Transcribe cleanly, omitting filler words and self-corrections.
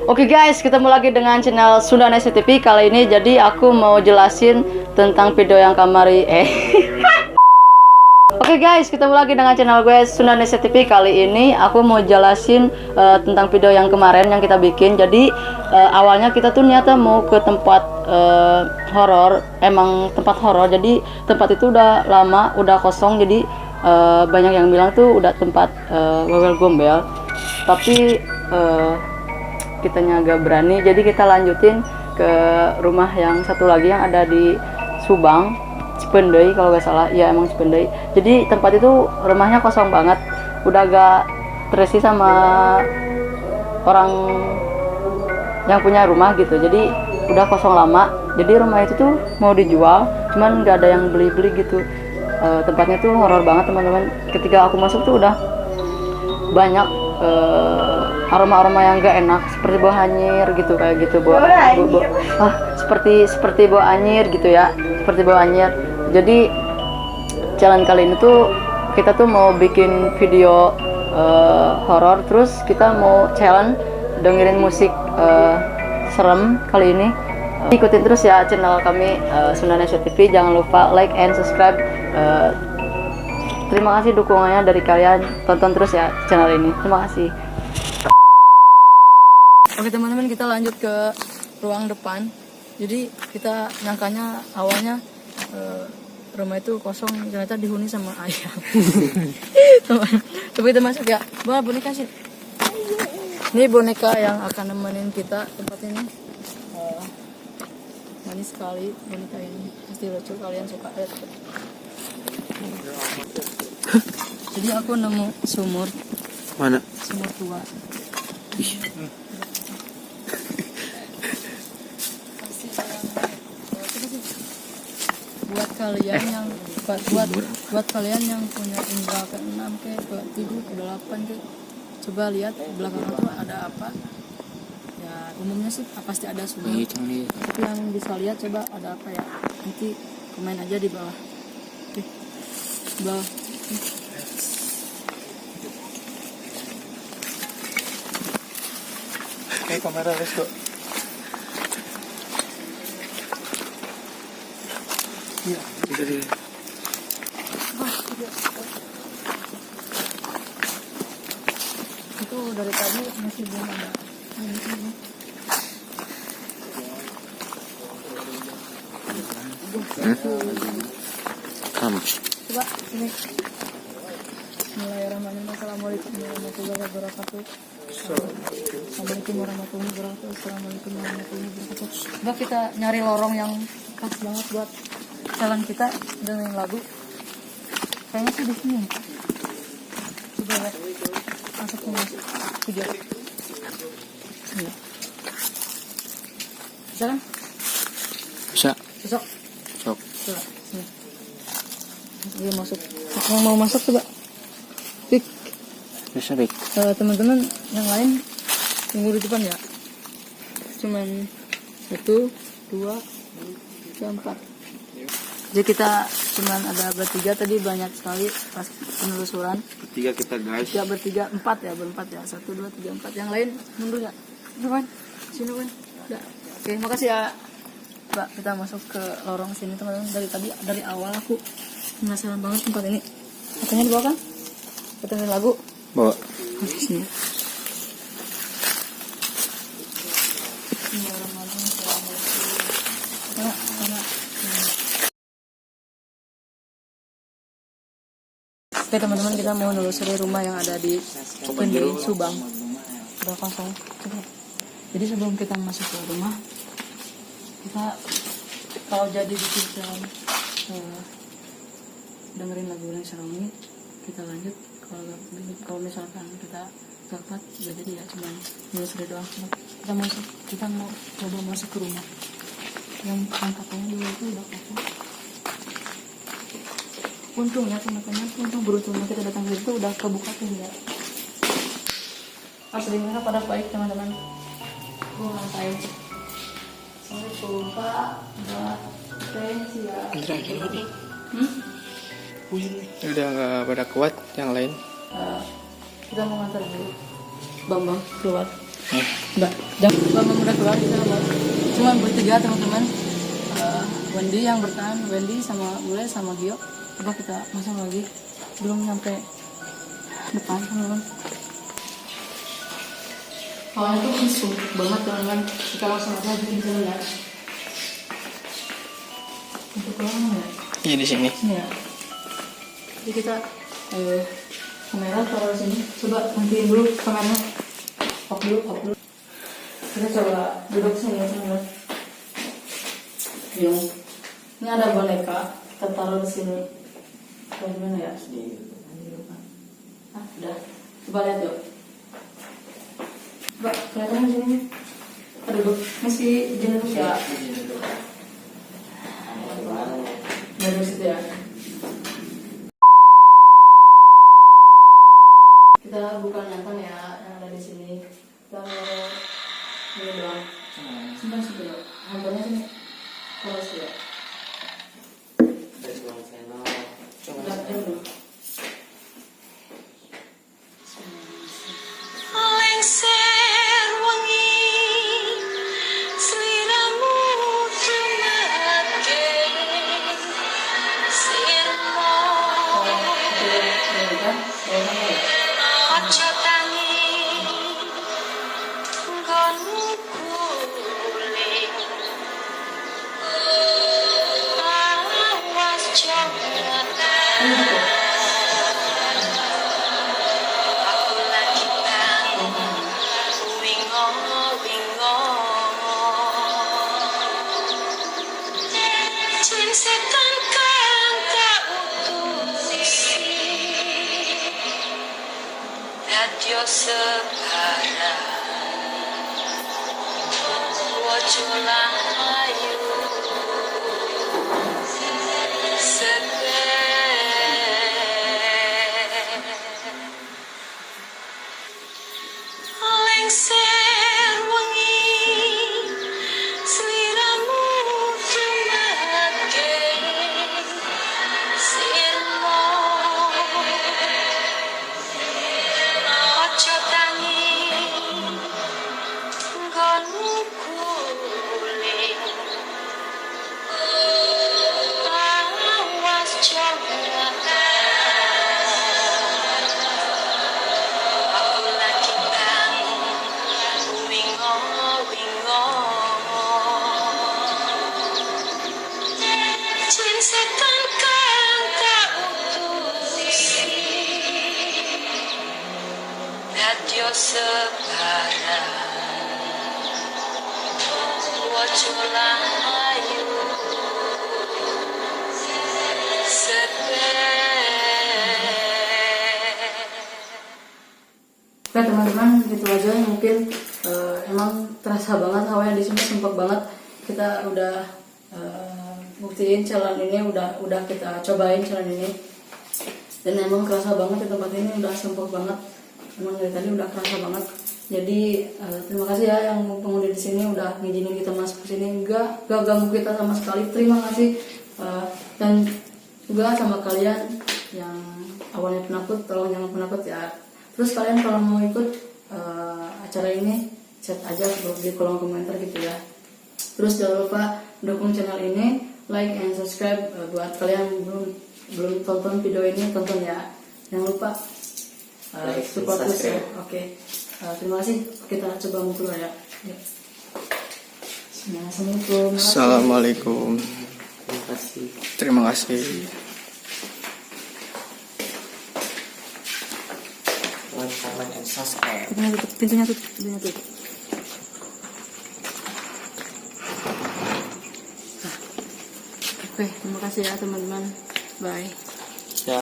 Oke guys, ketemu lagi dengan channel Sunda Nesi TV kali ini. Jadi aku mau jelasin tentang video yang kamari Oke guys, ketemu lagi dengan channel gue Sunda Nesi TV. Kali ini aku mau jelasin tentang video yang kemarin yang kita bikin. Jadi awalnya kita tuh niatnya mau ke tempat horor, emang tempat horor. Jadi tempat itu udah lama, udah kosong. Jadi banyak yang bilang tuh udah tempat wewel gombel. Tapi kitanya agak berani, jadi kita lanjutin ke rumah yang satu lagi yang ada di Subang, Cipendei kalau nggak salah. Ya emang Cipendei. Jadi tempat itu rumahnya kosong banget, udah agak terisi sama orang yang punya rumah gitu. Jadi udah kosong lama. Jadi rumah itu tuh mau dijual, cuman nggak ada yang beli-beli gitu. Tempatnya tuh horor banget teman-teman. Ketika aku masuk tuh udah banyak aroma-aroma yang gak enak, seperti bau anyir gitu, kayak gitu, seperti bau anyir gitu ya, seperti bau anyir. Jadi challenge kali ini tuh kita tuh mau bikin video horor, terus kita mau challenge dengerin musik serem kali ini. Ikutin terus ya channel kami Sunda Nesi TV, jangan lupa like and subscribe. Terima kasih dukungannya dari kalian, tonton terus ya channel ini. Terima kasih. Oke teman-teman, kita lanjut ke ruang depan. Jadi kita nyangkanya awalnya rumah itu kosong, ternyata dihuni sama ayam. Coba kita masuk ya. Bawa boneka sih. Ini boneka yang akan nemenin kita tempat ini. Manis sekali boneka ini, pasti lucu, kalian suka. Jadi aku nemu sumur. Mana? Sumur tua. Buat kalian yang buat kalian yang punya indra ke-6 ke-7 ke-8 coba lihat belakang itu ada apa. Ya umumnya sih pasti ada sumur. Tapi yang bisa lihat coba ada apa ya. Nanti komen aja di bawah. Oke. Di bawah. Oke, kamera let's go. Iya, jadi. Itu dari tadi masih belum ada. Coba ini. Bismillahirrahmanirrahim. Assalamualaikum warahmatullahi wabarakatuh. Assalamualaikum warahmatullahi wabarakatuh. Assalamualaikum warahmatullahi wabarakatuh. Coba kita nyari lorong yang pas banget buat jalan kita dengerin lagu. Kayaknya sih di sini. Coba ya. Masuk video. Sini. Bisa kan? Bisa. Besok. Sok. Coba sini. Dia masuk. Mau masuk coba. Pik. Bisa, Bik. Teman-teman yang lain tunggu di depan ya. Cuman 1, 2, 3, 4. Jadi kita cuman ada bertiga, tadi banyak sekali pas penelusuran. Bertiga kita guys. Ya bertiga, berempat ya. 1, 2, 3, 4. Yang lain mundur ya. Depan. Sini kan. Ya. Oke, makasih ya. Mbak, kita masuk ke lorong sini teman-teman. Dari awal aku penasaran banget tempat ini. Katanya dibawa kan? Kita dengerin lagu. Bawa. Di sini. Oke teman-teman, kita mau nelusuri rumah yang ada di Cipendei, Subang. Udah kosong. Jadi sebelum kita masuk ke rumah, kita kalau jadi bikin film dengerin lagu yang serem ini, kita lanjut. Kalau misalkan kita dapat gak jadi ya, cuman nelusuri doang. Kita mau coba masuk ke rumah yang katanya dulu itu udah kosong. Untungnya teman-teman, beruntungnya kita datang ke situ udah kebuka tinggal. Aslinya pada baik teman-teman. Gua ngapain? Assalamualaikum Pak. Thanks ya. Udah nggak pada kuat yang lain. Kita mau ngantar dulu Bambang keluar. Udah, jangan udah keluar kita cuma bertiga teman-teman. Wendy yang bertahan, Wendy sama Bule sama Gio. Coba kita masuk lagi, belum nyampe depan teman-teman. Awalnya tuh sumpuk banget teman-teman. Kita langsung aja bikin dulu ya. Untuk keluar ya? Iya di sini. Ya. Jadi kita kamera taruh sini. Coba nantiin dulu kameranya. Off dulu. Kita coba duduk sini ya teman-teman. Ini ada boneka, kita taruh di sini. Bagaimana ya? Udah. Coba lihat yuk. Coba kelihatan di sini. Aduh, mesti izin dulu ya. Dari situ ya. Kita bukan nonton ya yang ada di sini. Kita mau ini doang. Simpan situ dulu. Handphonenya sini. Terus ya. Coba dulu. Lengser wangi seliramu tumatke sirmo ojo tangi nggonmu kuling awas jangan aku lagi wingo Jin setan kang tak utusi dadya separa wajo layu lengser wengi seliramu tumatke sirmo ojo tangi nggonmu kuling awas jangan aku lagi wingo Jin setan kang tak utusi dadya separa wajo layu Oke teman-teman, gitu aja mungkin emang terasa banget hawanya di sini sumpah banget. Kita udah buktiin challenge ini, udah kita cobain challenge ini, dan emang kerasa banget di tempat ini, udah sumpah banget. Emang dari tadi udah kerasa banget. Jadi terima kasih ya yang penghuni di sini udah ngizinin kita masuk ke sini, nggak ganggu kita sama sekali. Terima kasih dan juga sama kalian yang awalnya penakut, tolong jangan penakut ya. Terus kalian kalau mau ikut acara ini chat aja di kolom komentar gitu ya. Terus jangan lupa dukung channel ini, like and subscribe. Buat kalian yang belum tonton video ini, tonton ya. Jangan lupa support terus ya. Oke. Terima kasih. Kita coba mau keluar ya. Assalamualaikum. Assalamualaikum. Terima kasih. Like and subscribe. Pintunya tutup. Oke, terima kasih ya teman-teman. Bye.